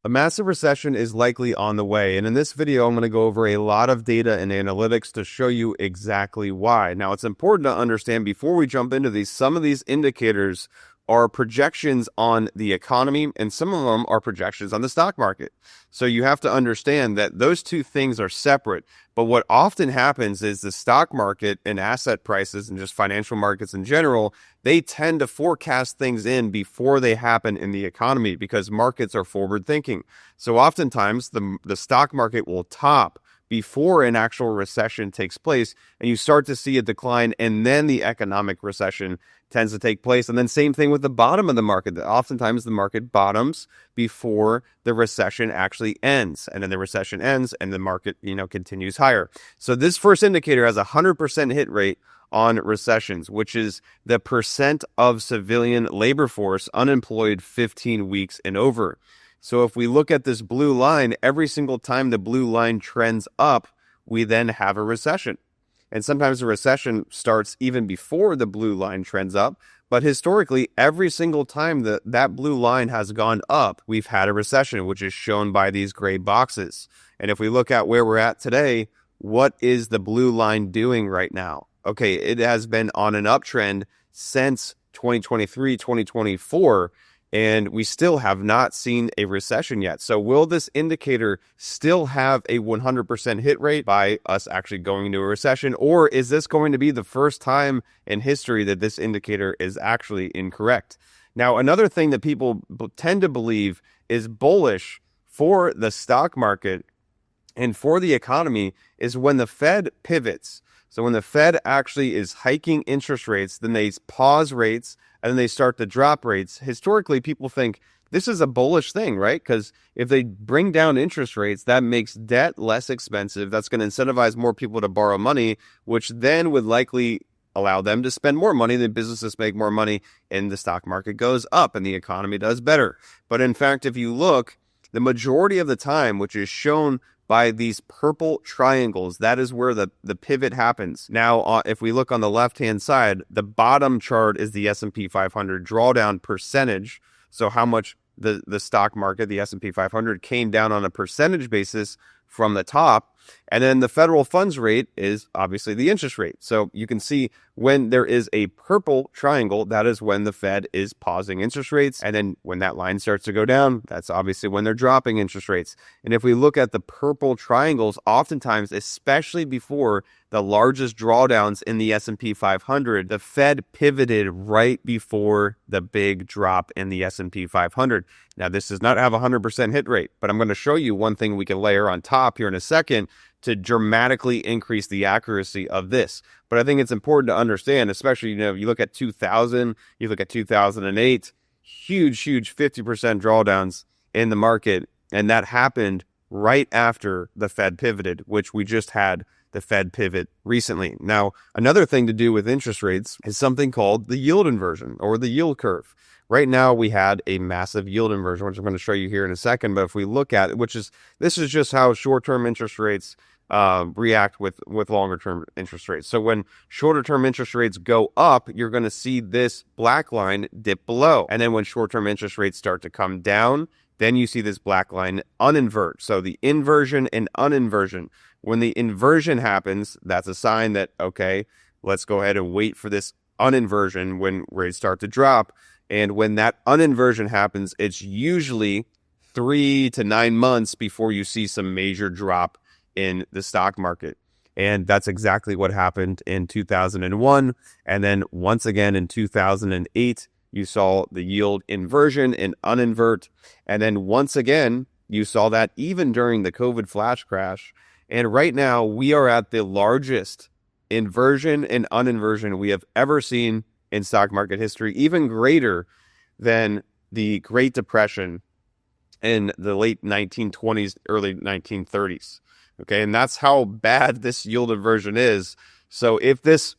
A massive recession is likely on the way, and in this video, I'm going to go over a lot of data and analytics to show you exactly why. Now, it's important to understand before we jump into these, some of these indicators are projections on the economy, and some of them are projections on the stock market. So you have to understand that those two things are separate. But what often happens is the stock market and asset prices and just financial markets in general, they tend to forecast things in before they happen in the economy because markets are forward thinking. So oftentimes the stock market will top before an actual recession takes place, and you start to see a decline, and then the economic recession tends to take place. And then same thing with the bottom of the market. Oftentimes the market bottoms before the recession actually ends, and then the recession ends and the market, continues higher. So this first indicator has a 100% hit rate on recessions, which is the percent of civilian labor force unemployed 15 weeks and over. So if we look at this blue line, every single time the blue line trends up, we then have a recession. And sometimes the recession starts even before the blue line trends up. But historically, every single time that blue line has gone up, we've had a recession, which is shown by these gray boxes. And if we look at where we're at today, what is the blue line doing right now? Okay, it has been on an uptrend since 2023, 2024. And we still have not seen a recession yet. So will this indicator still have a 100% hit rate by us actually going into a recession? Or is this going to be the first time in history that this indicator is actually incorrect? Now, another thing that people tend to believe is bullish for the stock market and for the economy is when the Fed pivots. So when the Fed actually is hiking interest rates, then they pause rates and then they start to drop rates. Historically, people think this is a bullish thing, right? Because if they bring down interest rates, that makes debt less expensive. That's going to incentivize more people to borrow money, which then would likely allow them to spend more money. The businesses make more money and the stock market goes up and the economy does better. But in fact, if you look, the majority of the time, which is shown by these purple triangles, that is where the pivot happens. Now, if we look on the left-hand side, the bottom chart is the S&P 500 drawdown percentage. So how much the stock market, the S&P 500, came down on a percentage basis from the top. And then the federal funds rate is obviously the interest rate. So you can see when there is a purple triangle, that is when the Fed is pausing interest rates. And then when that line starts to go down, that's obviously when they're dropping interest rates. And if we look at the purple triangles, oftentimes, especially before the largest drawdowns in the S&P 500, the Fed pivoted right before the big drop in the S&P 500. Now, this does not have a 100% hit rate, but I'm going to show you one thing we can layer on top here in a second to dramatically increase the accuracy of this. But I think it's important to understand, especially, you look at 2000, you look at 2008, huge 50% drawdowns in the market. And that happened right after the Fed pivoted, which we just had the Fed pivot recently. Now, another thing to do with interest rates is something called the yield inversion or the yield curve. Right now, we had a massive yield inversion, which I'm going to show you here in a second. But if we look at it, this is just how short-term interest rates react with longer-term interest rates. So when shorter-term interest rates go up, you're going to see this black line dip below. And then when short-term interest rates start to come down, then you see this black line uninvert. So the inversion and uninversion. When the inversion happens, that's a sign that, okay, let's go ahead and wait for this uninversion when rates start to drop. And when that uninversion happens, it's usually 3 to 9 months before you see some major drop in the stock market. And that's exactly what happened in 2001. And then once again in 2008, you saw the yield inversion and uninvert. And then once again, you saw that even during the COVID flash crash. And right now, we are at the largest inversion and uninversion we have ever seen in stock market history, even greater than the Great Depression in the late 1920s, early 1930s. Okay, and that's how bad this yield inversion is. So if this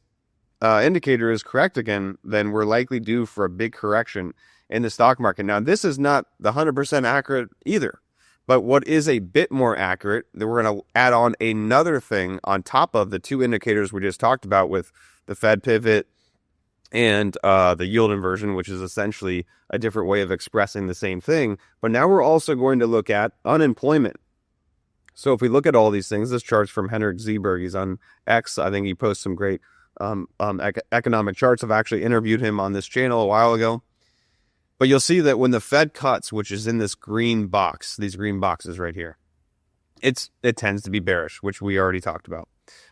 indicator is correct again, then we're likely due for a big correction in the stock market. Now, this is not the 100% accurate either. But what is a bit more accurate, that we're going to add on another thing on top of the two indicators we just talked about with the Fed pivot and the yield inversion, which is essentially a different way of expressing the same thing. But now we're also going to look at unemployment. So if we look at all these things, this chart's from Henrik Zeberg. He's on X. I think he posts some great economic charts. I've actually interviewed him on this channel a while ago. But you'll see that when the Fed cuts, which is in this green box, these green boxes right here, it tends to be bearish, which we already talked about.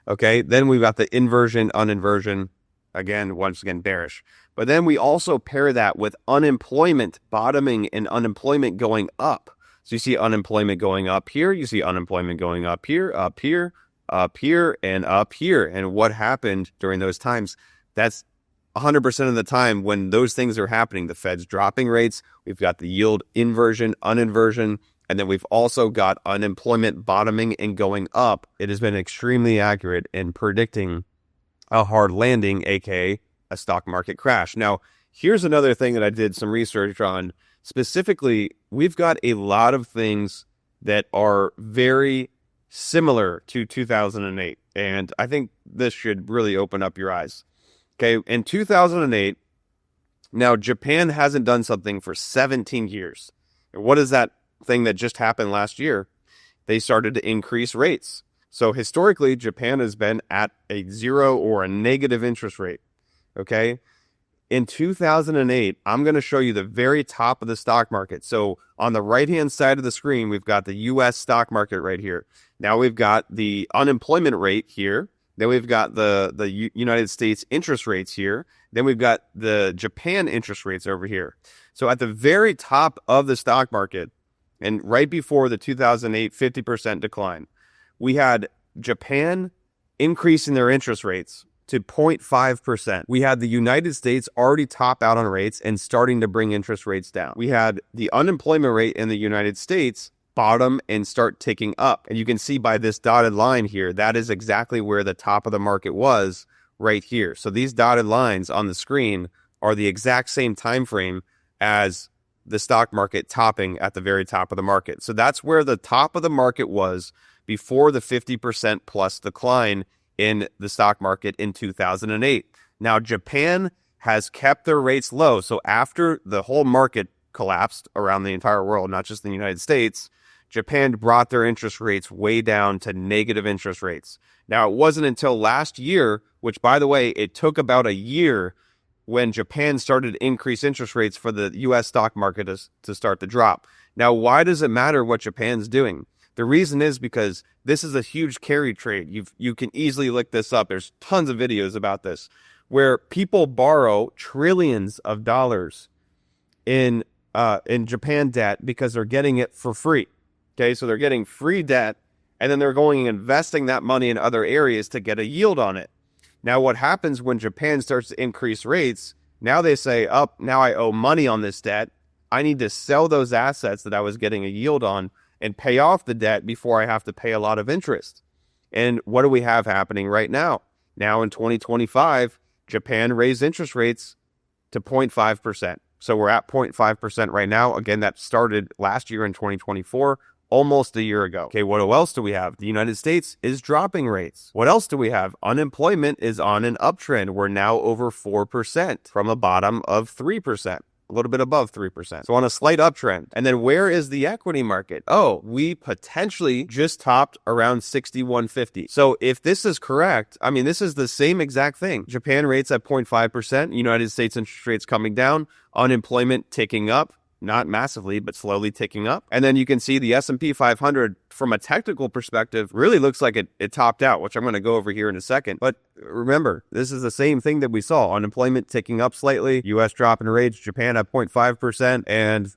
Okay, then we've got the inversion, uninversion. Again, once again, bearish. But then we also pair that with unemployment bottoming and unemployment going up. So you see unemployment going up here. You see unemployment going up here, up here, up here, and up here. And what happened during those times? That's 100% of the time when those things are happening. The Fed's dropping rates. We've got the yield inversion, uninversion. And then we've also got unemployment bottoming and going up. It has been extremely accurate in predicting a hard landing, aka a stock market crash. Now, here's another thing that I did some research on. Specifically, we've got a lot of things that are very similar to 2008. And I think this should really open up your eyes. Okay, in 2008, now Japan hasn't done something for 17 years. What is that thing that just happened last year? They started to increase rates. So historically, Japan has been at a zero or a negative interest rate, okay? In 2008, I'm going to show you the very top of the stock market. So on the right-hand side of the screen, we've got the U.S. stock market right here. Now we've got the unemployment rate here. Then we've got the United States interest rates here. Then we've got the Japan interest rates over here. So at the very top of the stock market, and right before the 2008 50% decline, we had Japan increasing their interest rates to 0.5%. We had the United States already top out on rates and starting to bring interest rates down. We had the unemployment rate in the United States bottom and start ticking up. And you can see by this dotted line here, that is exactly where the top of the market was right here. So these dotted lines on the screen are the exact same time frame as the stock market topping at the very top of the market. So that's where the top of the market was before the 50% plus decline in the stock market in 2008. Now, Japan has kept their rates low. So after the whole market collapsed around the entire world, not just the United States, Japan brought their interest rates way down to negative interest rates. Now, it wasn't until last year, which, by the way, it took about a year when Japan started to increase interest rates for the U.S. stock market to start to drop. Now, why does it matter what Japan's doing? The reason is because this is a huge carry trade. You can easily look this up. There's tons of videos about this, where people borrow trillions of dollars in Japan debt because they're getting it for free. Okay, so they're getting free debt, and then they're going and investing that money in other areas to get a yield on it. Now, what happens when Japan starts to increase rates? Now they say, now I owe money on this debt. I need to sell those assets that I was getting a yield on and pay off the debt before I have to pay a lot of interest. And what do we have happening right now? Now in 2025, Japan raised interest rates to 0.5%. So we're at 0.5% right now. Again, that started last year in 2024, almost a year ago. Okay, what else do we have? The United States is dropping rates. What else do we have? Unemployment is on an uptrend. We're now over 4% from a bottom of 3%. A little bit above 3%. So on a slight uptrend. And then where is the equity market? Oh, we potentially just topped around 6150. So if this is correct, I mean, this is the same exact thing. Japan rates at 0.5%, United States interest rates coming down, unemployment ticking up. Not massively, but slowly ticking up. And then you can see the S&P 500 from a technical perspective really looks like it topped out, which I'm going to go over here in a second. But remember, this is the same thing that we saw. Unemployment ticking up slightly, U.S. dropping rates, Japan at 0.5%, and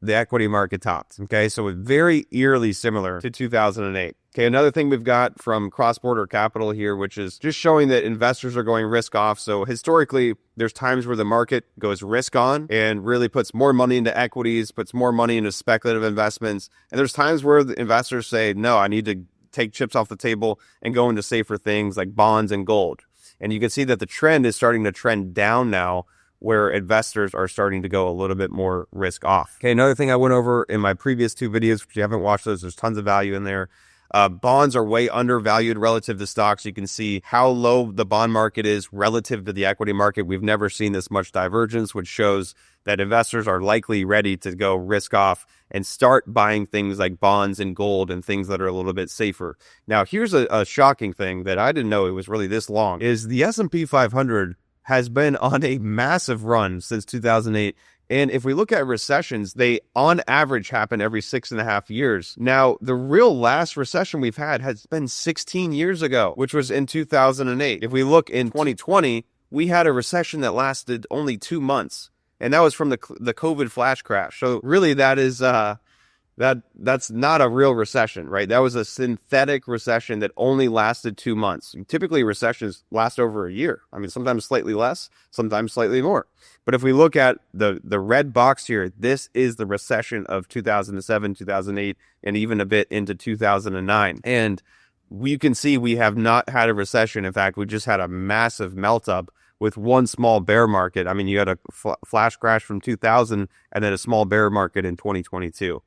the equity market topped. Okay, so it's very eerily similar to 2008. Okay, another thing we've got from cross-border capital here, which is just showing that investors are going risk off. So historically, there's times where the market goes risk on and really puts more money into equities, puts more money into speculative investments. And there's times where the investors say, no, I need to take chips off the table and go into safer things like bonds and gold. And you can see that the trend is starting to trend down now, where investors are starting to go a little bit more risk off. Okay, another thing I went over in my previous two videos, if you haven't watched those, there's tons of value in there. Bonds are way undervalued relative to stocks. You can see how low the bond market is relative to the equity market. We've never seen this much divergence, which shows that investors are likely ready to go risk off and start buying things like bonds and gold and things that are a little bit safer. Now, here's a shocking thing that I didn't know it was really this long, is the S&P 500 has been on a massive run since 2008. And if we look at recessions, they on average happen every 6.5 years. Now, the real last recession we've had has been 16 years ago, which was in 2008. If we look in 2020, we had a recession that lasted only 2 months. And that was from the COVID flash crash. So really that is, that's not a real recession, right? That was a synthetic recession that only lasted 2 months. Typically recessions last over a year. I mean, sometimes slightly less, sometimes slightly more. But if we look at the red box here, this is the recession of 2007, 2008, and even a bit into 2009. And you can see we have not had a recession. In fact, we just had a massive melt up with one small bear market. I mean, you had a flash crash from 2000 and then a small bear market in 2022.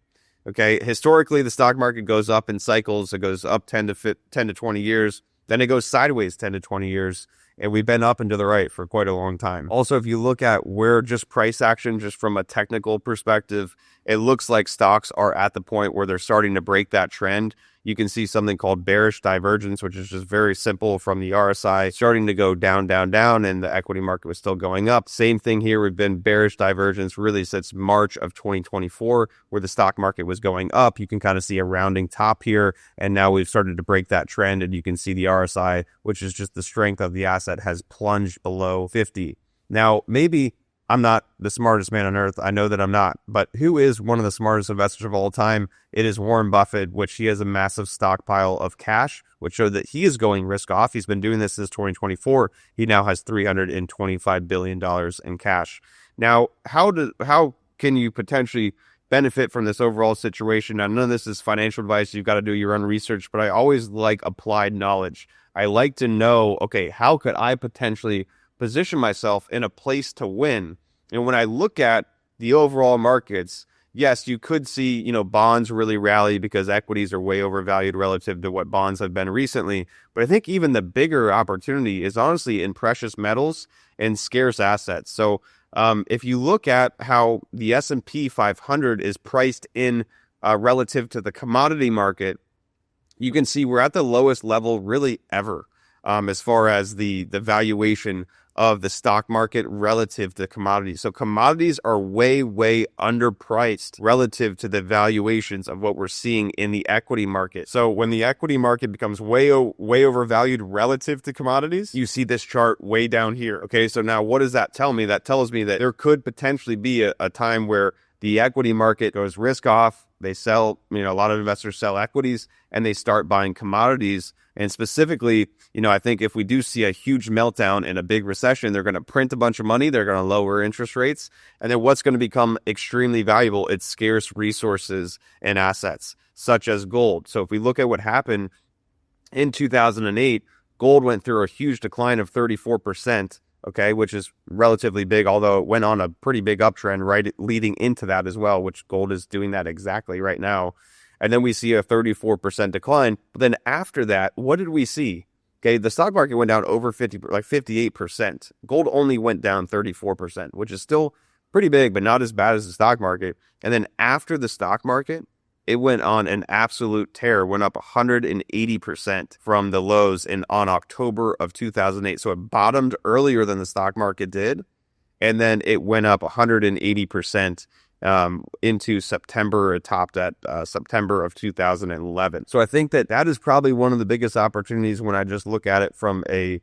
Okay, historically, the stock market goes up in cycles. It goes up 10 to 20 years. Then it goes sideways 10 to 20 years. And we've been up and to the right for quite a long time. Also, if you look at where just price action, just from a technical perspective, it looks like stocks are at the point where they're starting to break that trend. You can see something called bearish divergence, which is just very simple from the RSI starting to go down, down, down, and the equity market was still going up. Same thing here. We've been bearish divergence really since March of 2024, where the stock market was going up. You can kind of see a rounding top here, and now we've started to break that trend, and you can see the RSI, which is just the strength of the asset, has plunged below 50. Now, maybe I'm not the smartest man on earth. I know that I'm not. But who is one of the smartest investors of all time? It is Warren Buffett, which he has a massive stockpile of cash, which showed that he is going risk off. He's been doing this since 2024. He now has $325 billion in cash. Now, how can you potentially benefit from this overall situation? Now, none of this is financial advice. You've got to do your own research, but I always like applied knowledge. I like to know, okay, how could I potentially position myself in a place to win? And when I look at the overall markets, yes, you could see, bonds really rally because equities are way overvalued relative to what bonds have been recently. But I think even the bigger opportunity is honestly in precious metals and scarce assets. So if you look at how the S&P 500 is priced in relative to the commodity market, you can see we're at the lowest level really ever as far as the valuation of the stock market relative to commodities. So commodities are way, way underpriced relative to the valuations of what we're seeing in the equity market. So when the equity market becomes way overvalued relative to commodities, you see this chart way down here. Okay, so now what does that tell me? That tells me that there could potentially be a time where the equity market goes risk off. They sell, a lot of investors sell equities and they start buying commodities. And specifically, I think if we do see a huge meltdown in a big recession, they're going to print a bunch of money. They're going to lower interest rates. And then what's going to become extremely valuable? It's scarce resources and assets, such as gold. So if we look at what happened in 2008, gold went through a huge decline of 34%. Okay, which is relatively big, although it went on a pretty big uptrend right leading into that as well, which gold is doing that exactly right now. And then we see a 34% decline. But then after that, what did we see? Okay, the stock market went down over 58%. Gold only went down 34%, which is still pretty big, but not as bad as the stock market. And then after the stock market, it went on an absolute tear, went up 180% from the lows on October of 2008. So it bottomed earlier than the stock market did. And then it went up 180% into September. It topped at September of 2011. So I think that is probably one of the biggest opportunities when I just look at it from a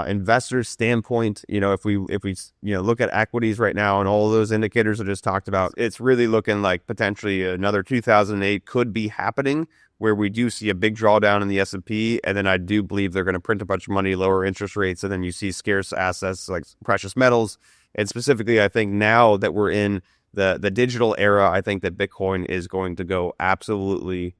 investor standpoint. If we look at equities right now and all those indicators I just talked about, it's really looking like potentially another 2008 could be happening, where we do see a big drawdown in the S&P, and then I do believe they're going to print a bunch of money, lower interest rates, and then you see scarce assets like precious metals. And specifically, I think now that we're in the digital era, I think that Bitcoin is going to go absolutely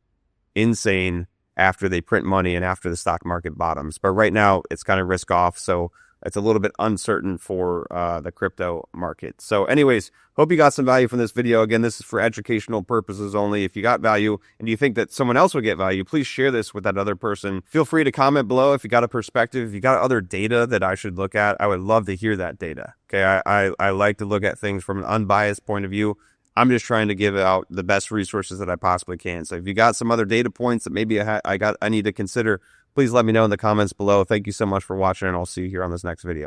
insane after they print money and after the stock market bottoms. But right now, it's kind of risk off. So it's a little bit uncertain for the crypto market. So anyways, hope you got some value from this video. Again, this is for educational purposes only. If you got value and you think that someone else would get value, please share this with that other person. Feel free to comment below if you got a perspective, if you got other data that I should look at. I would love to hear that data. Okay, I like to look at things from an unbiased point of view. I'm just trying to give out the best resources that I possibly can. So if you got some other data points that maybe I need to consider, please let me know in the comments below. Thank you so much for watching, and I'll see you here on this next video.